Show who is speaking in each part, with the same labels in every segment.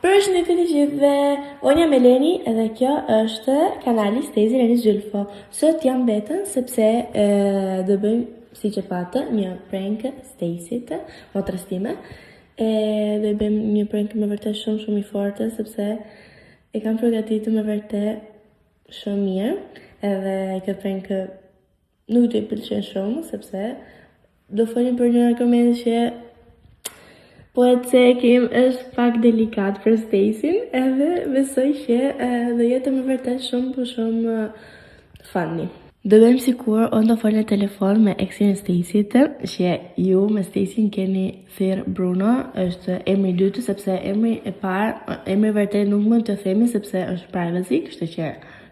Speaker 1: Përshëndetje të gjithëve, unë jam Eleni edhe kjo është kanali Stacy Eleni Zylfo. Sot jam vetën sepse do bëjmë, si që patë, një prank Stacyt, motrës time. Do bëjmë një prank me vërtet shumë i fortë, sepse e kam përgatitur me vërtet shumë mirë. Edhe këtë prank nuk do i pëlqen shumë, sepse do folim për një argument që po e cekim është pak delikat për Stacyn, edhe besoj që do jetë me vërtet shumë funny. Do bëjmë sikur unë do fol në telefon me eksin e Stacyt, që ju me Stacyn keni thirr Bruno, është emri i dytë sepse emri i parë, emri vërtet nuk mund të themi sepse është privacy, kështu që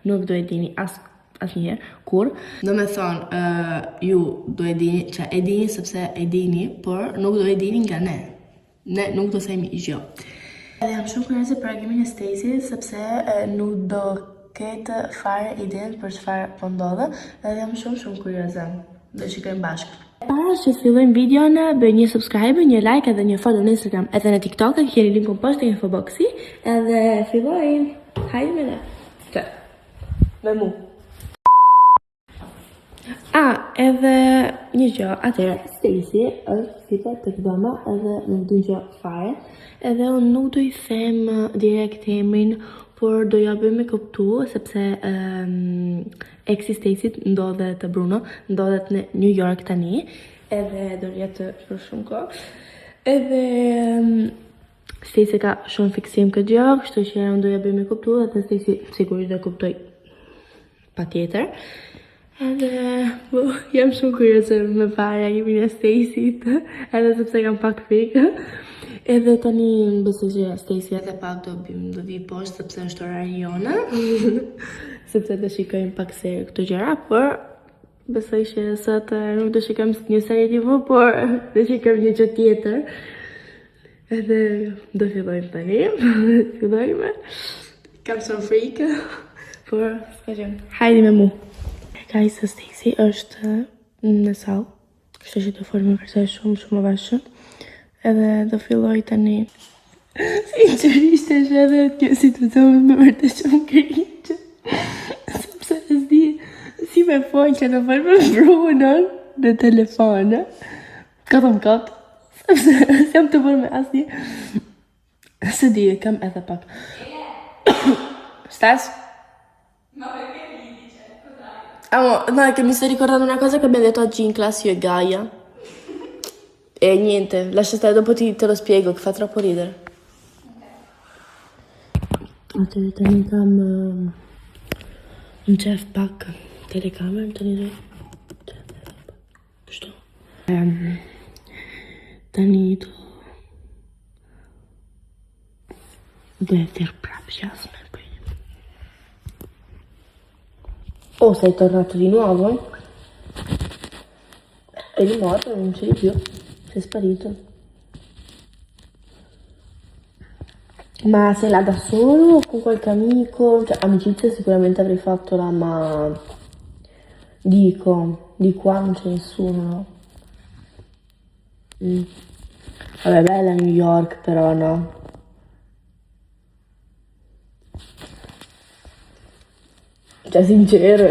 Speaker 1: nuk do e dini asnjëherë, kur. Do me thonë, ju do e dini, që e dini sepse e dini, por nuk do e dini nga ne. Ne nuk do themi gjë. Edhe jam shumë kurioze për reagimin e Stacy, sepse nuk do ketë fare idenë për çfarë po ndodhe, edhe jam shumë kurioze. Do shikojmë bashkë. Para që të fillojmë videon, bëj një subscribe, një like edhe një follow në Instagram edhe në TikTok, keni linkun poshtë në infoboxi, edhe fillojmë. Hajde me ne. Të. Me mu. Edhe një gjë, atëherë Stacy është fitet të këdoma edhe nuk du gjë fare, edhe unë nuk do i them direkt emrin, por do ja bëj me kuptu, sepse eksi Stacyt ndodhet të Bruno, ndodhet në New York tani, edhe do jetë për shumë kohë, edhe Stacy ka shumë fiksim këtë gjë, kështu që unë do ja bëj me kuptu, dhe Stacy sigurisht do kuptoj patjetër. Edhe, jam shumë kurioze me parë reagimin e Stacyt, edhe sepse kam pak frikë. Edhe tani besoj që Stacy edhe pak do vi poshtë sepse është orari jona, sepse do shikojmë pak serë këto gjëra, por besoj që sot nuk do shikojmë një seri TV, por do shikojmë një gjë tjetër. Edhe do fillojmë tani, fillojmë. Kam shumë frikë, por s'ka gjë. Hajde me mu. Guys, Stacy është në sallë, kështu që do folë me vërtet shumë vashë, edhe do filloj tani. Sinqerisht është edhe kjo situacion me vërtet shumë cringe, sepse s'di si me folë që do folë me Brunën në telefon, katëm, sepse s'jam të folë me asnjë. Se di, kam edhe pak. Stas? No, è che mi sto ricordando una cosa che abbiamo detto oggi in classe io e Gaia. E niente, lascia stare, dopo te lo spiego, che fa troppo ridere. Atë tani kam në qef pak telekamerën, tani dhe kështu. Tani do e thirr prapë Jasmine. Oh, sei tornato di nuovo? Eri morto, non c'eri più. Sei sparito. Ma sei là da solo o con qualche amico? Cioè, amicizia sicuramente avrei fatto là, ma dico, di qua non c'è nessuno, no? Vabbè, bella New York, però no. Cioè, sincero,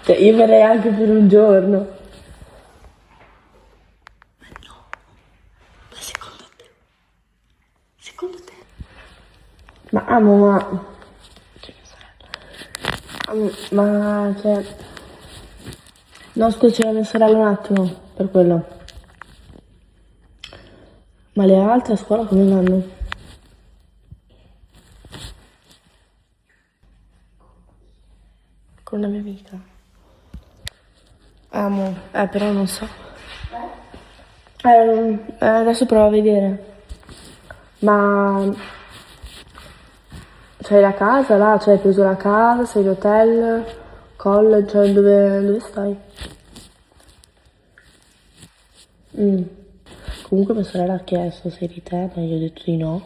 Speaker 1: cioè, io verrei anche per un giorno. Ma no, ma secondo te? Ma amo, C'è mia sorella. Cioè... No, scusa, c'era mia sorella un attimo, per quello. Ma le altre a scuola come vanno? Con una mia amica. Amo, però non so. Adesso provo a vedere. Ma c'hai la casa là? Cioè hai preso la casa? Sei in hotel? College? Cioè dove stai? Comunque mia sorella ha chiesto se eri te, ma io ho detto di no.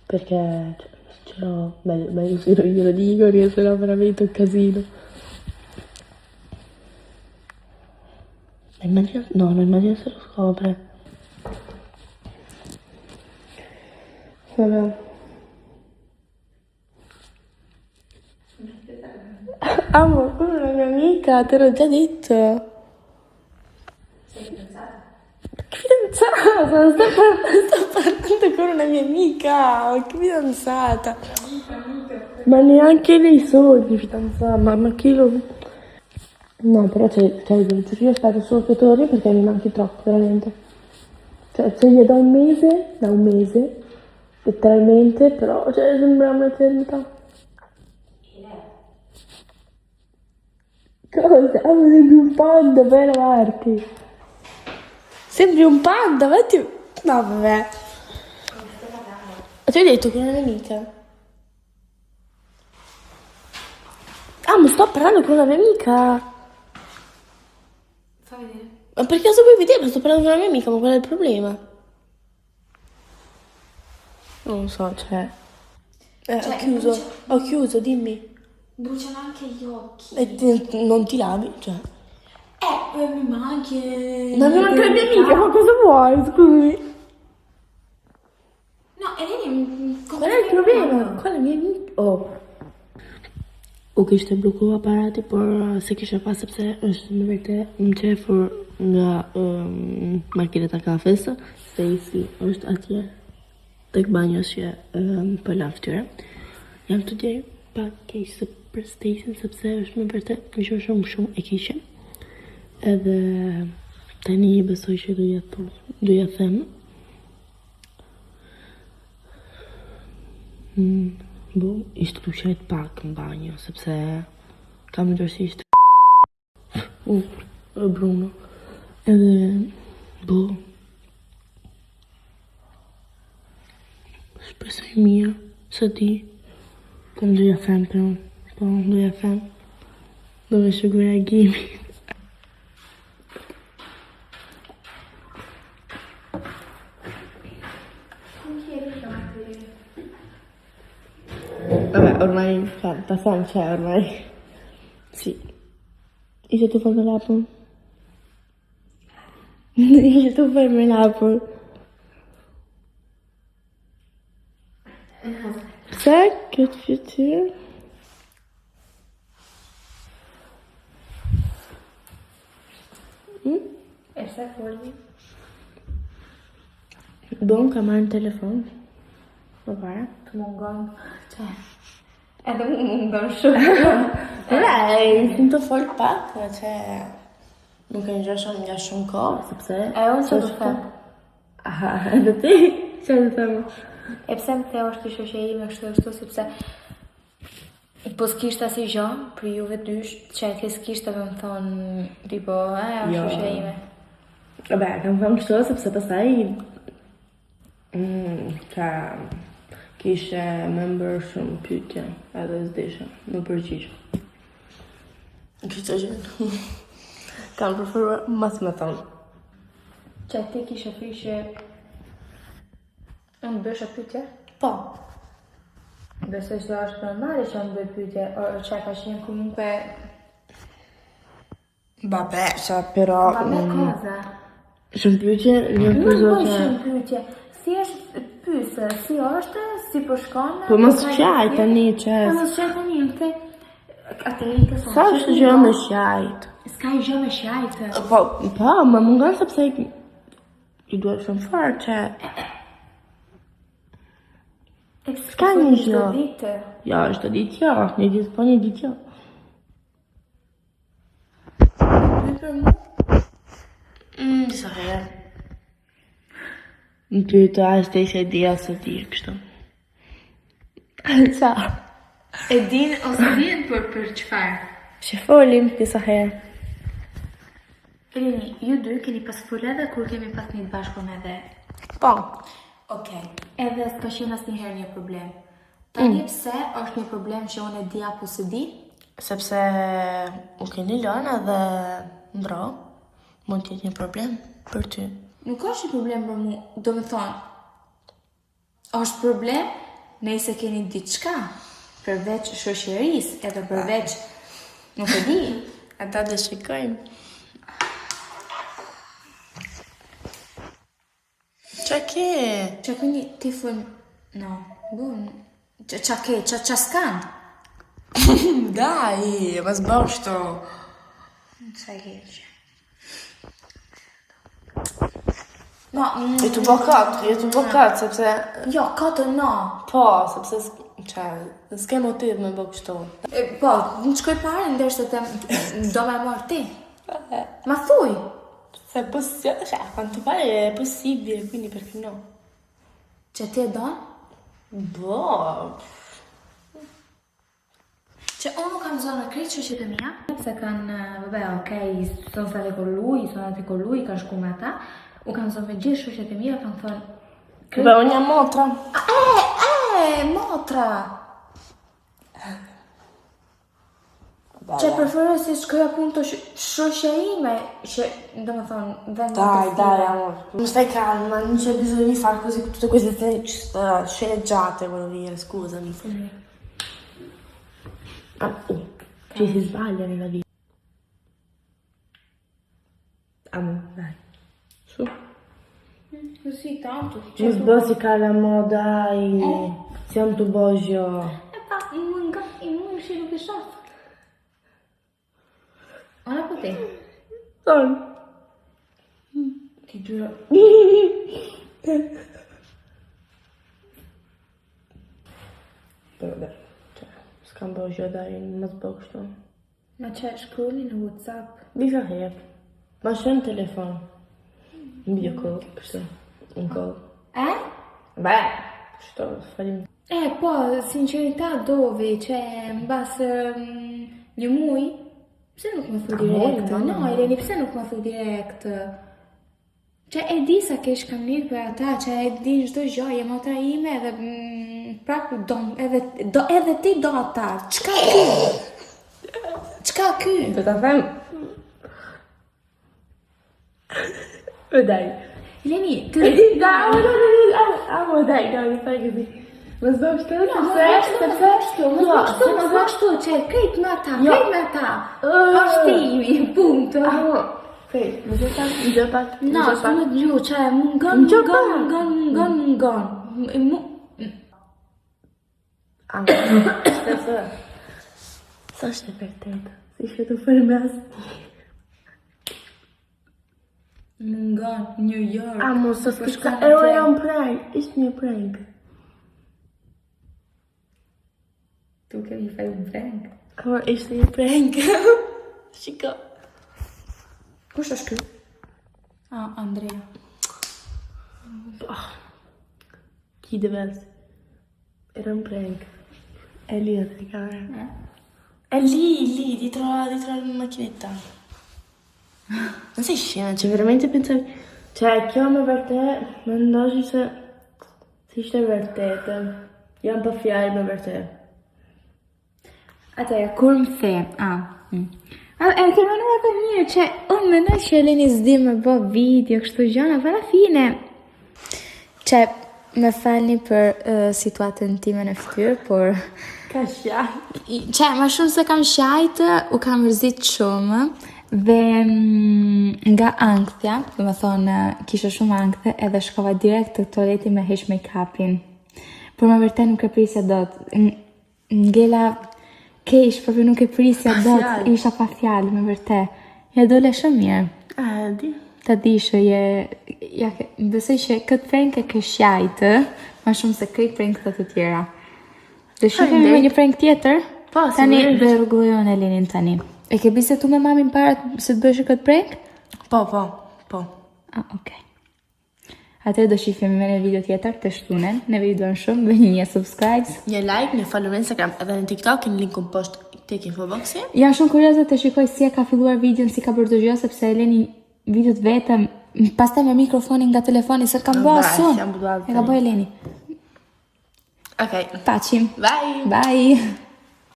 Speaker 1: Perché... Però, meglio se non glielo dico, perché sennò veramente un casino. Immagina, no, non immagino se lo scopre. Vabbè. Amore, come una mia amica, te l'ho già detto.
Speaker 2: Sei fidanzata?
Speaker 1: Che fidanzata? Sto parlando con una mia amica. Che fidanzata? Ma neanche lei soldi fidanzata, ma chi lo... No, però io aspetto solo che torni perché mi manchi troppo, veramente. Cioè, sei via da un mese, letteralmente, però, cioè, sembra un'eternità. Cosa? Ah, ma sembri un panda, vai avanti. Sembri un panda, vatti... No, vabbè. Ti ho detto che è una mia amica. Ah, ma sto parlando con una mia amica.
Speaker 2: Fai vedere.
Speaker 1: Ma per caso vuoi vedere? Ma sto parlando con una mia amica, ma qual è il problema? Non lo so, cioè... ho chiuso, dimmi.
Speaker 2: Bruciano anche gli occhi.
Speaker 1: E non ti lavi, cioè...
Speaker 2: Mi manchi.
Speaker 1: Ma mi manca la mia amica, ma cosa vuoi, scusi?
Speaker 2: No, Eleni,
Speaker 1: Qual è il problema? Qual è la mia amica? O kishte bloku aparati, por se kishe pas sepse është në vërtet në qefur nga makinat e kafes, se isi është atje tek banjos që për la fytyra. Jam të djej pak keq për Stacyn sepse është në vërtet një gjë shumë e keqe. Edhe tani besoj që do ja them. Ishte të qajt pak në banjo, sepse kam në dërsisht Bruno. Edhe, shpresoj mirë, se ti, kom do ja them për unë, do ja them, do me shëgur reagimi. Vabbè, ormai ta fam c'è ormai. Sì. Io tu fai l'apple? Io tu fai l'apple? Sai che piacere?
Speaker 2: E se folli?
Speaker 1: Bon, ka marrë në telefon. Po para.
Speaker 2: Të mungon. Edhe unë mungon shumë.
Speaker 1: Në të fol pak, që nuk e ngjashëm nga shumë kohë, sepse...
Speaker 2: E unë që të them?
Speaker 1: Aha, edhe ti? Që të them?
Speaker 2: E pse më theu është të shoqe ime kështu, sepse po s'kishte asnjë gjë për juve dysh, që e s'kishte me më thonë, tipo, është shoqe ime.
Speaker 1: Vabbè, kam thënë kështu, sepse pastaj... Kishe me mbërë shumë pyetje, edhe s'disha, më përgjigja. Kështë gjë. Kam preferuar mas me thonë.
Speaker 2: Që ti kishe frikë që unë bësha pyetje?
Speaker 1: Po.
Speaker 2: Besoj se është normale që unë bëj pyetje, që ka që një comunque...
Speaker 1: Vabbè, però...
Speaker 2: Vabbè, cosa?
Speaker 1: Shumë pyetje, një
Speaker 2: Nuk
Speaker 1: pyetje
Speaker 2: bëj
Speaker 1: që...
Speaker 2: shumë pyetje. Si është pyse, si është, si po shkon...
Speaker 1: Po mos qaj tani, qes.
Speaker 2: Po mos qaj tani, më the... Atëri të
Speaker 1: Sa është gjë me qajt?
Speaker 2: S'ka i gjë me qajtë.
Speaker 1: Po, më mungon sepse i duhet shumë fort që... S'ka një gjë. Ja, është të ditë jo, një ditë po një ditë jo. Disa herë. Më pyte ashtë e që e di ose di, kështu. Qa?
Speaker 2: E din ose din për çfarë?
Speaker 1: Që folim disa herë.
Speaker 2: Elini, ju dy keni pas folë edhe kur kemi pas një bashkë edhe...
Speaker 1: Po.
Speaker 2: Okej, edhe s'ka qenë asnjëherë një problem. Tani pse është një problem që unë e di apo se di?
Speaker 1: Sepse u keni lënë edhe ndro, mund t'jetë një problem për ty.
Speaker 2: Nuk është një problem për mu, do me thonë, është problem nëse keni diçka, përveç shoqërisë, edhe përveç, nuk e di.
Speaker 1: Ata dhe shikojmë. Qa ke?
Speaker 2: Që këni ti fun No, bun. Qa ke, qa s'kan?
Speaker 1: Dai, ma sbaglio sto.
Speaker 2: Non sai che c'è. No,
Speaker 1: Je të bëkat, sepse...
Speaker 2: jo, katë no.
Speaker 1: Po, sepse... s'ke motiv me bë kështu.
Speaker 2: Po, në shkoj pare, ndërsa të do me morë ti. Ma thuj.
Speaker 1: Se è possibile, cioè, a quanto pare è possibile, quindi perché no?
Speaker 2: Që ti e donë?
Speaker 1: Boh...
Speaker 2: Që unë kam zonë krejt shoqet e mia, se kanë, vabbè, okej, sono state con lui, sono andate con lui, kanë shku me ata. Unë kam zonë me gjithë shoqet e mia, kanë thonë...
Speaker 1: Beh, ogni motra.
Speaker 2: Motra! Që preferoj si shkoj appunto shoqja ime, që do me thonë vengo
Speaker 1: Dai, amore. Non stai calma, non c'è bisogno di fare così tutte queste sceneggiate, volevo dire, scusami. Ci si sbaglia nella vita. Amore, dai. Su.
Speaker 2: Così tanto.
Speaker 1: Mi sbozzi la moda e siamo tu bojo.
Speaker 2: E pa, më shi nuk e shoh. Ona po te? Ti giuro.
Speaker 1: Vabbè, cioè, scambio io dai, non sboccio.
Speaker 2: Ma c'è shkruni në WhatsApp?
Speaker 1: Bisa herë. Ma shën telefon. Në video call, kështu. Në call. Beh, kështu, falim.
Speaker 2: Po, sincerità dove? Cioè, mbas një muj, pse nuk më thu direkt? No, Eleni, pse nuk më thu direkt? Që e di sa kesh kam lidh për ata, që e di çdo gjë, je motra ime edhe prapë edhe ti do ata. Çka ky? Çka ky?
Speaker 1: Do ta them. Dai.
Speaker 2: Eleni,
Speaker 1: Dai, non fai così. Ma sboccio
Speaker 2: ma vashtu, që krejt me ata, është imi, punto.
Speaker 1: Fej, më gjë pak.
Speaker 2: No, s'më të gju, që mungon.
Speaker 1: Sa është e vërtetë, si që të përmes.
Speaker 2: Mungon, New York.
Speaker 1: Mos të shka, era un prank, ishte një prank.
Speaker 2: Tu kemi fai un prank?
Speaker 1: Ishte një prank. Shiko.
Speaker 2: Kush është ky? Andrea.
Speaker 1: Chi deve essere? Era un prank. È lì la telecamera. È lì, dietro la macchinetta. Non sei scema, cioè veramente pensavi... Cioè, kjo me vërtet, më ndoshi se... Si ishte vërtetë. Jam pa fjalë me vërtet.
Speaker 2: Atëja, kur më the... E ke mënuar të mirë, që unë mendoj që Eleni s'di me bë video, kështu gjana, për alla fine. Që me falni për situatën time në fytyrë, por...
Speaker 1: Ka shajt.
Speaker 2: Që ma shumë se kam shajtë, u kam mërzit shumë, dhe nga anktja, dhe me thonë, kisha shumë ankthe, edhe shkova direkt të toaleti me hesh make-upin. Por me vërtet nuk e prisja dot. Ngela... Kesh, përve nuk e prisja dot, isha pa fjallë, me vërtet. Ja dole shumë mirë.
Speaker 1: Di.
Speaker 2: Ta di shë, besoj që këtë prank e ke shajtë, ma shumë se këtë prank të tjera. Dhe shukemi me një prank tjetër, tani dhe rrugullon e Lenin tani. E ke bisetu me mamin para se të bëshë këtë prank?
Speaker 1: Po.
Speaker 2: Okej. Atër do shifim me në video tjetër të shtunen, neve ju duan shumë, dhe një subscribe.
Speaker 1: Një like, një follow në Instagram edhe në TikTok, në linkun poshtë tek infoboxi.
Speaker 2: Jam shumë kurioze të shikoj si e ka filluar videon, si ka bërë të gjë, sepse Eleni videot vetëm, pastaj me mikrofonin nga telefoni, se kam bëha sun. E ka bëha Eleni.
Speaker 1: Okej.
Speaker 2: Paqim.
Speaker 1: Bye.
Speaker 2: Bye.